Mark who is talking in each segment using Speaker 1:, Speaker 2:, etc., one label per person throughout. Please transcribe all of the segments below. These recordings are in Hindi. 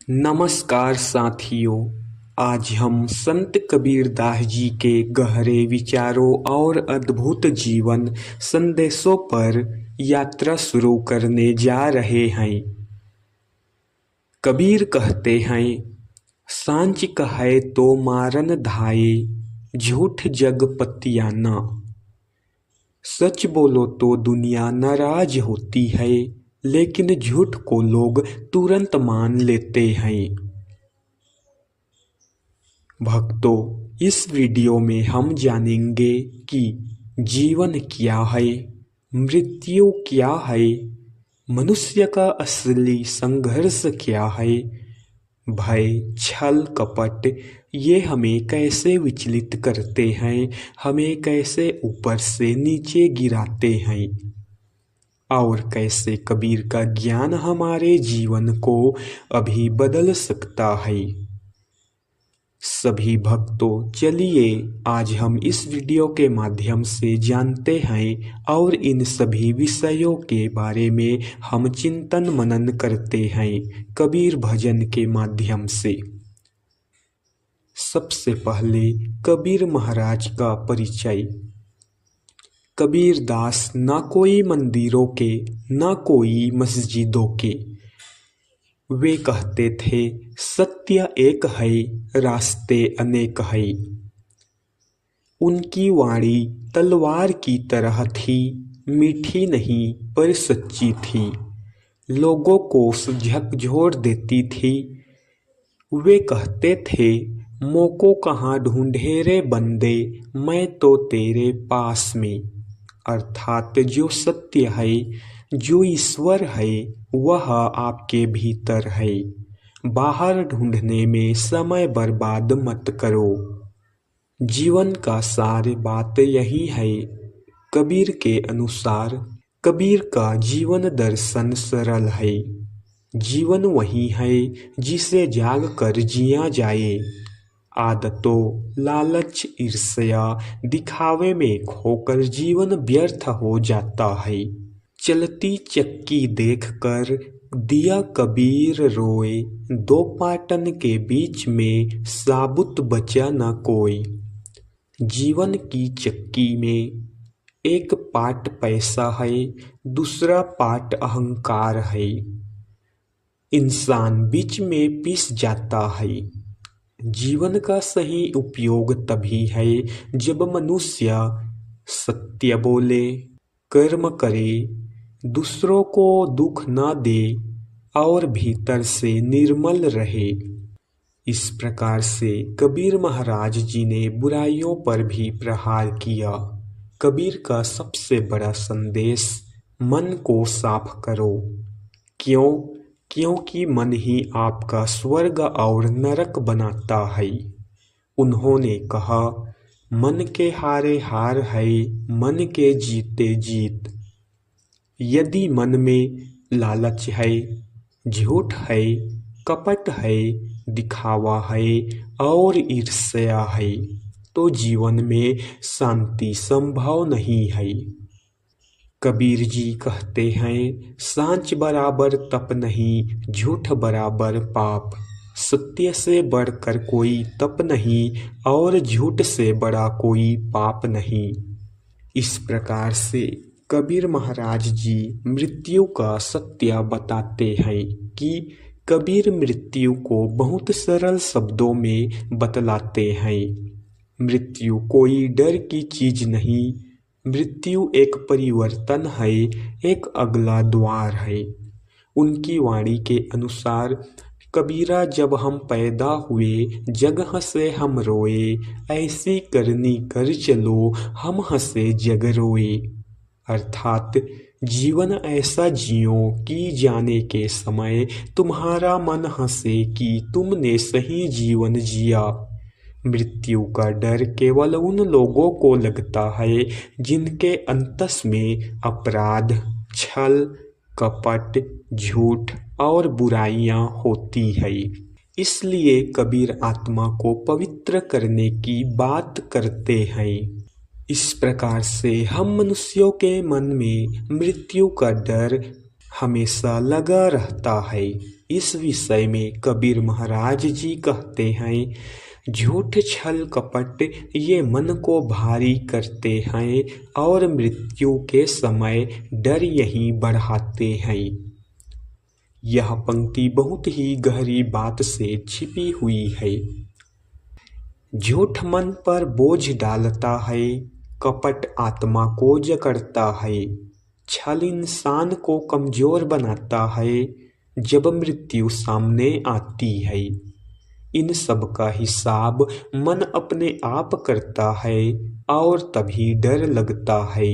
Speaker 1: नमस्कार साथियों। आज हम संत कबीरदास जी के गहरे विचारों और अद्भुत जीवन संदेशों पर यात्रा शुरू करने जा रहे हैं। कबीर कहते हैं, सांच कहे तो मारन धाये, झूठ जग पतियाना। सच बोलो तो दुनिया नाराज होती है, लेकिन झूठ को लोग तुरंत मान लेते हैं। भक्तों, इस वीडियो में हम जानेंगे कि जीवन क्या है, मृत्यु क्या है, मनुष्य का असली संघर्ष क्या है, भय, छल, कपट ये हमें कैसे विचलित करते हैं, हमें कैसे ऊपर से नीचे गिराते हैं, और कैसे कबीर का ज्ञान हमारे जीवन को अभी बदल सकता है। सभी भक्तों, चलिए आज हम इस वीडियो के माध्यम से जानते हैं और इन सभी विषयों के बारे में हम चिंतन मनन करते हैं कबीर भजन के माध्यम से। सबसे पहले कबीर महाराज का परिचय। कबीर दास ना कोई मंदिरों के ना कोई मस्जिदों के। वे कहते थे, सत्य एक है, रास्ते अनेक है। उनकी वाणी तलवार की तरह थी, मीठी नहीं पर सच्ची थी, लोगों को झकझोर देती थी। वे कहते थे, मोको कहाँ ढूंढे रे बंदे, मैं तो तेरे पास में। अर्थात जो सत्य है, जो ईश्वर है, वह आपके भीतर है। बाहर ढूंढने में समय बर्बाद मत करो। जीवन का सार बात यही है। कबीर के अनुसार कबीर का जीवन दर्शन सरल है। जीवन वही है जिसे जाग कर जिया जाए। आदतों, लालच, ईर्ष्या, दिखावे में खोकर जीवन व्यर्थ हो जाता है। चलती चक्की देखकर दिया कबीर रोए, दो पाटन के बीच में साबुत बचा न कोई। जीवन की चक्की में एक पाट पैसा है, दूसरा पाट अहंकार है। इंसान बीच में पिस जाता है। जीवन का सही उपयोग तभी है जब मनुष्य सत्य बोले, कर्म करे, दूसरों को दुख न दे और भीतर से निर्मल रहे। इस प्रकार से कबीर महाराज जी ने बुराइयों पर भी प्रहार किया। कबीर का सबसे बड़ा संदेश, मन को साफ करो। क्यों? क्योंकि मन ही आपका स्वर्ग और नरक बनाता है। उन्होंने कहा, मन के हारे हार है, मन के जीते जीत। यदि मन में लालच है, झूठ है, कपट है, दिखावा है और ईर्ष्या है, तो जीवन में शांति संभव नहीं है। कबीर जी कहते हैं, सांच बराबर तप नहीं, झूठ बराबर पाप। सत्य से बढ़कर कोई तप नहीं और झूठ से बड़ा कोई पाप नहीं। इस प्रकार से कबीर महाराज जी मृत्यु का सत्य बताते हैं कि कबीर मृत्यु को बहुत सरल शब्दों में बतलाते हैं। मृत्यु कोई डर की चीज नहीं। मृत्यु एक परिवर्तन है, एक अगला द्वार है। उनकी वाणी के अनुसार, कबीरा जब हम पैदा हुए, जगह से हम रोए, ऐसी करनी कर चलो, हम हंसे जग रोए। अर्थात जीवन ऐसा जियो कि जाने के समय तुम्हारा मन हंसे कि तुमने सही जीवन जिया। मृत्यु का डर केवल उन लोगों को लगता है जिनके अंतस में अपराध, छल, कपट, झूठ और बुराइयां होती है। इसलिए कबीर आत्मा को पवित्र करने की बात करते हैं। इस प्रकार से हम मनुष्यों के मन में मृत्यु का डर हमेशा लगा रहता है। इस विषय में कबीर महाराज जी कहते हैं, झूठ छल कपट ये मन को भारी करते हैं और मृत्यु के समय डर यही बढ़ाते हैं। यह पंक्ति बहुत ही गहरी बात से छिपी हुई है। झूठ मन पर बोझ डालता है, कपट आत्मा को जकड़ता है, छल इंसान को कमजोर बनाता है जब मृत्यु सामने आती है। इन सब का हिसाब मन अपने आप करता है और तभी डर लगता है।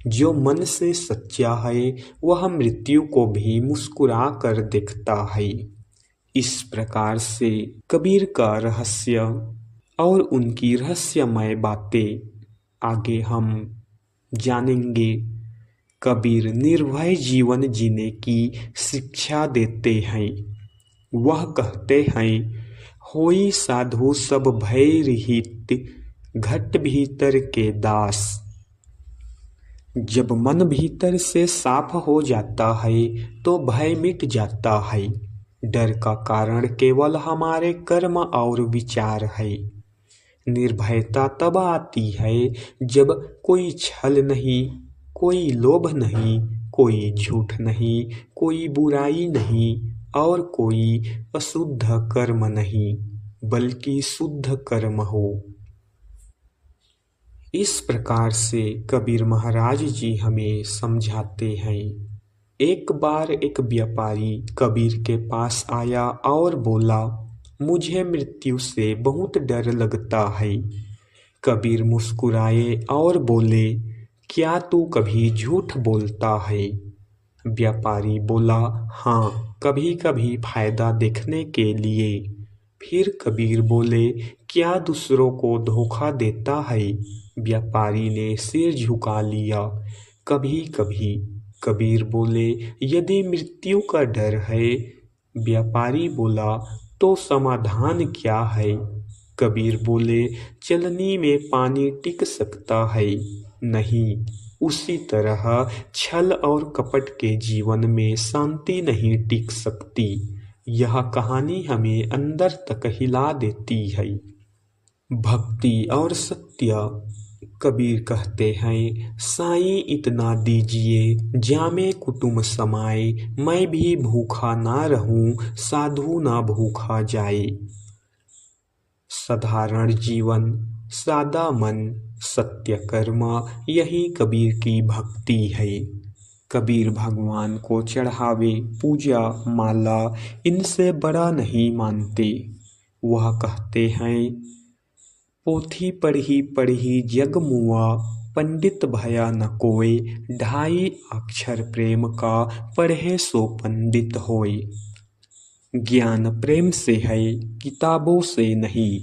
Speaker 1: जो मन से सच्चा है वह मृत्यु को भी मुस्कुरा कर देखता है। इस प्रकार से कबीर का रहस्य और उनकी रहस्यमय बातें आगे हम जानेंगे। कबीर निर्भय जीवन जीने की शिक्षा देते हैं। वह कहते हैं, होई साधु सब भय रहित, घट भीतर के दास। जब मन भीतर से साफ हो जाता है तो भय मिट जाता है। डर का कारण केवल हमारे कर्म और विचार है। निर्भयता तब आती है जब कोई छल नहीं, कोई लोभ नहीं, कोई झूठ नहीं, कोई बुराई नहीं और कोई अशुद्ध कर्म नहीं, बल्कि शुद्ध कर्म हो। इस प्रकार से कबीर महाराज जी हमें समझाते हैं। एक बार एक व्यापारी कबीर के पास आया और बोला, मुझे मृत्यु से बहुत डर लगता है। कबीर मुस्कुराए और बोले, क्या तू कभी झूठ बोलता है? व्यापारी बोला, हाँ, कभी कभी फायदा देखने के लिए। फिर कबीर बोले, क्या दूसरों को धोखा देता है? व्यापारी ने सिर झुका लिया, कभी कभी। कबीर बोले, यदि मृत्यु का डर है। व्यापारी बोला, तो समाधान क्या है? कबीर बोले, चलनी में पानी टिक सकता है? नहीं। उसी तरह छल और कपट के जीवन में शांति नहीं टिक सकती। यह कहानी हमें अंदर तक हिला देती है। भक्ति और सत्य। कबीर कहते हैं, साईं इतना दीजिए जामे कुटुम समाए, मैं भी भूखा ना रहूं, साधु ना भूखा जाए। साधारण जीवन, सादा मन, सत्य कर्म, यही कबीर की भक्ति है। कबीर भगवान को चढ़ावे पूजा माला इनसे बड़ा नहीं मानते। वह कहते हैं, पोथी पढ़ी पढ़ी जग मुआ, पंडित भया न कोय, ढाई अक्षर प्रेम का पढ़े सो पंडित होय। ज्ञान प्रेम से है, किताबों से नहीं।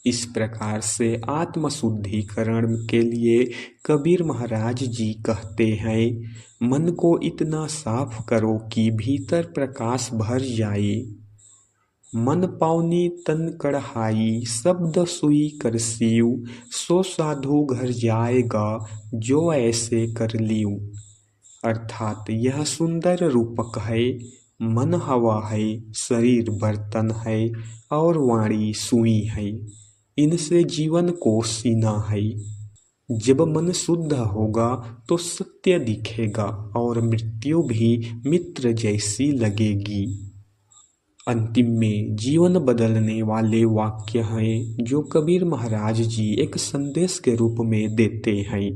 Speaker 1: इस प्रकार से आत्मशुद्धिकरण के लिए कबीर महाराज जी कहते हैं, मन को इतना साफ करो कि भीतर प्रकाश भर जाए। मन पावनी तन कढ़ाई, शब्द सुई कर सीव, सो साधु घर जाएगा जो ऐसे कर लियो। अर्थात यह सुंदर रूपक है। मन हवा है, शरीर बर्तन है और वाणी सुई है। इनसे जीवन को सीना है। जब मन शुद्ध होगा तो सत्य दिखेगा और मृत्यु भी मित्र जैसी लगेगी। अंतिम में जीवन बदलने वाले वाक्य हैं जो कबीर महाराज जी एक संदेश के रूप में देते हैं।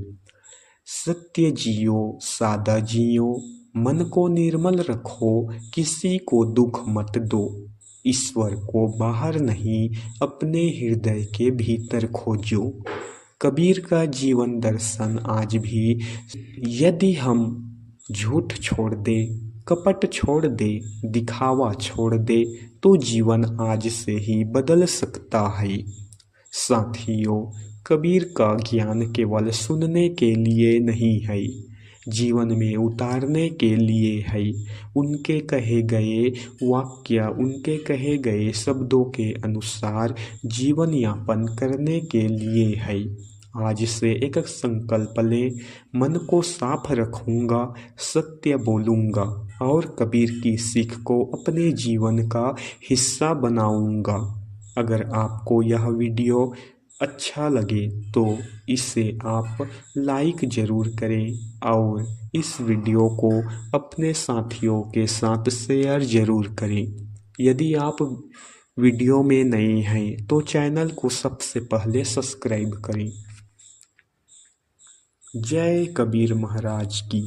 Speaker 1: सत्य जियो, सादा जियो, मन को निर्मल रखो, किसी को दुख मत दो। ईश्वर को बाहर नहीं, अपने हृदय के भीतर खोजो। कबीर का जीवन दर्शन आज भी, यदि हम झूठ छोड़ दे, कपट छोड़ दे, दिखावा छोड़ दे तो जीवन आज से ही बदल सकता है। साथियों, कबीर का ज्ञान केवल सुनने के लिए नहीं है, जीवन में उतारने के लिए है। उनके कहे गए वाक्य, उनके कहे गए शब्दों के अनुसार जीवन यापन करने के लिए है। आज से एक संकल्प लें, मन को साफ रखूंगा, सत्य बोलूंगा, और कबीर की सीख को अपने जीवन का हिस्सा बनाऊंगा। अगर आपको यह वीडियो अच्छा लगे तो इसे आप लाइक ज़रूर करें और इस वीडियो को अपने साथियों के साथ शेयर ज़रूर करें। यदि आप वीडियो में नए हैं तो चैनल को सबसे पहले सब्सक्राइब करें। जय कबीर महाराज की।